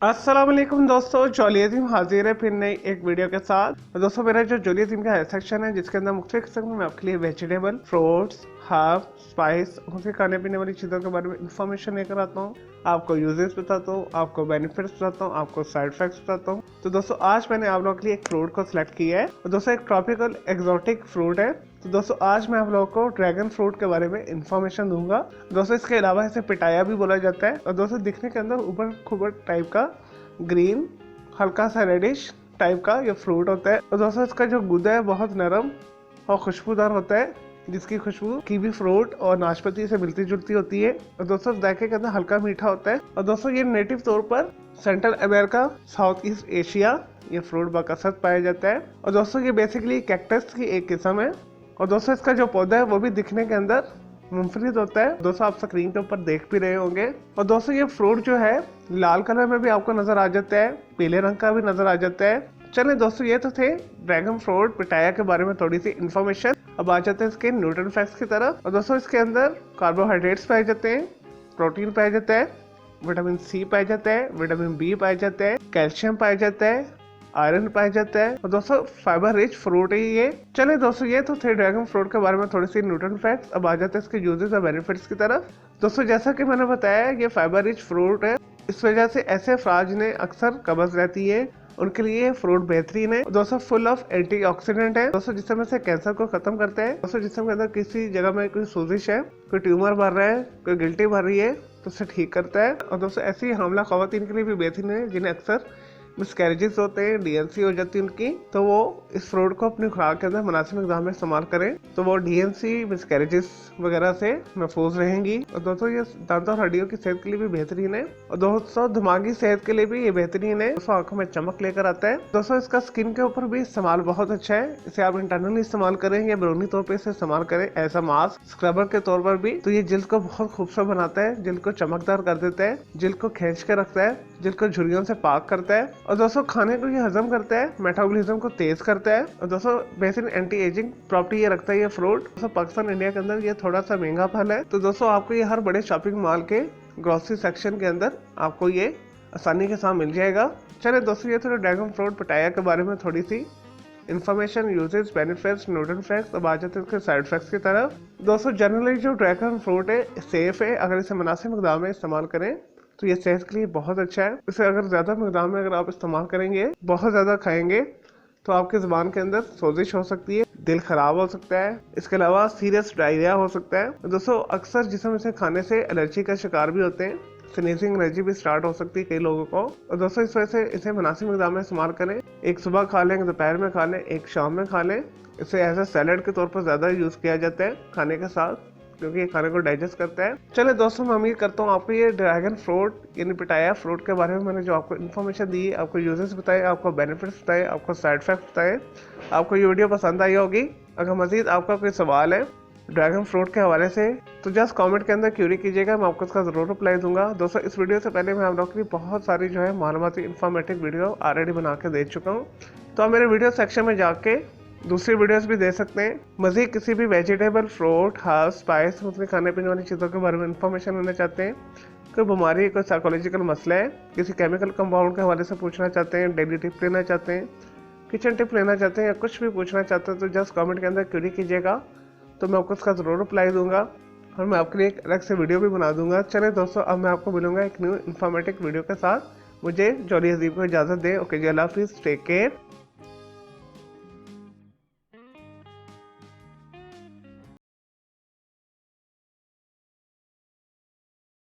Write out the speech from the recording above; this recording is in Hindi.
अस्सलाम वालेकुम दोस्तों, जॉली अजीम हाजिर है फिर नई एक वीडियो के साथ। तो दोस्तों मेरा जो जॉली अजीम का सेक्शन है जिसके अंदर मुख्तलिफ किस्म में आपके लिए वेजिटेबल, फ्रूट्स, हर्ब, स्पाइस, उनके खाने पीने वाली चीज़ों के बारे में इंफॉर्मेशन लेकर आता हूँ। आपको यूजेस बताता हूँ, आपको बेनिफिट्स बताता हूँ, आपको साइड इफेक्ट्स बताता हूँ। तो दोस्तों आज मैंने आप लोगों के लिए एक फ्रूट को सिलेक्ट किया है। तो दोस्तों एक ट्रॉपिकल एक्सोटिक फ्रूट है। तो दोस्तों आज मैं आप लोगों को ड्रैगन फ्रूट के बारे में इंफॉर्मेशन दूंगा। दोस्तों इसके अलावा इसे पिटाया भी बोला जाता है। और दोस्तों दिखने के अंदर ऊपर खुबर टाइप का ग्रीन हल्का सा रेडिश टाइप का ये फ्रूट होता है। और दोस्तों इसका जो गुदा है बहुत नरम और खुशबूदार होता है, जिसकी खुशबू कीवी फ्रूट और नाशपाती से मिलती जुलती होती है। और दोस्तों जायके के अंदर हल्का मीठा होता है। और दोस्तों ये नेटिव तौर पर central America, south east Asia ये फ्रूट बकसरत पाया जाता है। और दोस्तों ये बेसिकली कैक्टस की एक किस्म है। और दोस्तों इसका जो पौधा है वो भी दिखने के अंदर मुनफरिद होता है। दोस्तों आप स्क्रीन के ऊपर देख भी रहे होंगे। और दोस्तों ये फ्रूट जो है लाल कलर में भी आपको नजर आ जाता है, पीले रंग का भी नजर आ जाता है। चलिए दोस्तों ये तो थे ड्रैगन फ्रूट पिटाया के बारे में थोड़ी सी इन्फॉर्मेशन। अब आ जाते हैं इसके न्यूट्रिएंट फैक्ट्स की तरफ। और दोस्तों इसके अंदर कार्बोहाइड्रेट्स पाए जाते हैं, प्रोटीन पाया जाता है, विटामिन सी पाया जाता है, विटामिन बी पाया जाता है, कैल्शियम पाया जाता है, आयरन पाया जाता है। और दोस्तों फाइबर रिच फ्रूट है ये। चलिए दोस्तों ये तो थे ड्रैगन फ्रूट के बारे में थोड़ी सी न्यूट्रिएंट फैक्ट्स। अब आ जाते हैं इसके यूजेस और बेनिफिट्स की तरफ। दोस्तों जैसा कि मैंने बताया ये फाइबर रिच फ्रूट है। इस वजह से ऐसे अफराज ने अक्सर कब्ज रहती है, उनके लिए ये फ्रूट बेहतरीन है। दोस्तों फुल ऑफ एंटीऑक्सीडेंट है दोस्तों, जिसमें से कैंसर को खत्म करते हैं। दोस्तों जिसम के अंदर किसी जगह में कोई सोजिश है, कोई ट्यूमर भर रहा है, कोई गिल्टी भर रही है तो उसे ठीक करता है। और दोस्तों ऐसी हामला खवातीन के लिए भी बेहतरीन है जिन्हें अक्सर मिसकैरेजेस होते हैं, डीएनसी हो जाती है उनकी, तो वो इस फ्रूट को अपनी खुराक के अंदर मुनासिब मिकदार में इस्तेमाल करें तो वो डीएनसी मिसकैरेजेस वगैरह से महफूज रहेंगी। और दोस्तों ये दांतों और हड्डियों की सेहत के लिए भी बेहतरीन है। और दोस्तों दिमागी सेहत के लिए भी ये बेहतरीन है। दोस्तों आंखों में चमक लेकर आता है। दोस्तों इसका स्किन के ऊपर भी इस्तेमाल बहुत अच्छा है। इसे आप इंटरनली इस्तेमाल करें या बैरूनी तौर पर इसे इस्तेमाल करें एज अ मास्क, स्क्रबर के तौर पर भी, तो ये जिल्द को बहुत खूबसूरत बनाता है, जिल्द को चमकदार कर देता है, जिल्द को खींच के रखता है, जिल्द को झुर्रियों से पाक करता है। और दोस्तों खाने को ये हजम करता है, मेटाबॉलिज्म को तेज करता है। और दोस्तों बेहतरीन एंटी एजिंग प्रॉपर्टी ये रखता है ये फ्रूट। दोस्तों पाकिस्तान इंडिया के अंदर ये थोड़ा सा महंगा फल है। तो दोस्तों आपको ये हर बड़े शॉपिंग मॉल के ग्रोसरी सेक्शन के अंदर आपको ये आसानी के साथ मिल जाएगा। चलिए दोस्तों ये थोड़ा ड्रैगन फ्रूट पिटाया के बारे में थोड़ी सी information, uses, benefits, nutrient facts. अब आ जाते हैं इसके साइड इफेक्ट्स की तरफ। दोस्तों जनरली जो ड्रैगन फ्रूट है सेफ है, अगर इसे मुनासिब मिकदार में इस्तेमाल करें तो ये सेहत के लिए बहुत अच्छा है। इसे अगर ज़्यादा मिकदार में अगर आप इस्तेमाल करेंगे, बहुत ज़्यादा खाएंगे तो आपके ज़ुबान के अंदर सोजिश हो सकती है, दिल खराब हो सकता है, इसके अलावा सीरियस डायरिया हो सकता है। दोस्तों अक्सर जिसम इसे खाने से एलर्जी का शिकार भी होते हैं, स्नीजिंग एलर्जी भी स्टार्ट हो सकती है कई लोगों को। और दोस्तों इस वजह से इसे मुनासिब मिकदार में इस्तेमाल करें। एक सुबह खा लें, दोपहर में खा लें, एक शाम में खा लें। इसे एज ए सैलड के तौर पर ज़्यादा यूज़ किया जाता है खाने के साथ, क्योंकि ये खाने को डाइजेस्ट करता है। चले दोस्तों मैं उम्मीद करता हूँ आपको ये ड्रैगन फ्रूट यानी पिटाया फ्रूट के बारे में मैंने जो आपको इन्फॉर्मेशन दी, आपको यूजेस बताए, आपको बेनिफिट्स बताए, आपको साइड इफेक्ट्स बताए, आपको ये वीडियो पसंद आई होगी। अगर मजीद आपका कोई सवाल है ड्रैगन फ्रूट के हवाले से तो जस्ट कमेंट के अंदर क्यूरी कीजिएगा, मैं आपको उसका ज़रूर रिप्लाई दूंगा। दोस्तों इस वीडियो से पहले मैं आप लोगों के लिए बहुत सारी जो है मालूमाती इन्फॉर्मेटिव वीडियो ऑलरेडी बना के दे चुका हूँ, तो आप मेरे वीडियो सेक्शन में जाके दूसरी वीडियोस भी दे सकते हैं। मज़ीद किसी भी वेजिटेबल, फ्रूट, हर्ब, स्पाइस, उसमें खाने पीने वाली चीज़ों के बारे में इन्फॉर्मेशन लेना चाहते हैं, कोई बीमारी, कोई साइकोलॉजिकल मसला है, किसी केमिकल कंपाउंड के हवाले से पूछना चाहते हैं, डेली टिप लेना चाहते हैं, किचन टिप लेना चाहते हैं या कुछ भी पूछना चाहते हैं तो जस्ट कमेंट के अंदर क्यूरी कीजिएगा, तो मैं आपको उसका ज़रूर रिप्लाई दूंगा और मैं आपके लिए एक अलग से वीडियो भी बना दूंगा। चले दोस्तों अब मैं आपको मिलूंगा एक न्यू इन्फॉर्मेटिव वीडियो के साथ। मुझे जॉली अजीब को इजाज़त दें। ओके जी, अल्लाह हाफिज़, टेक केयर।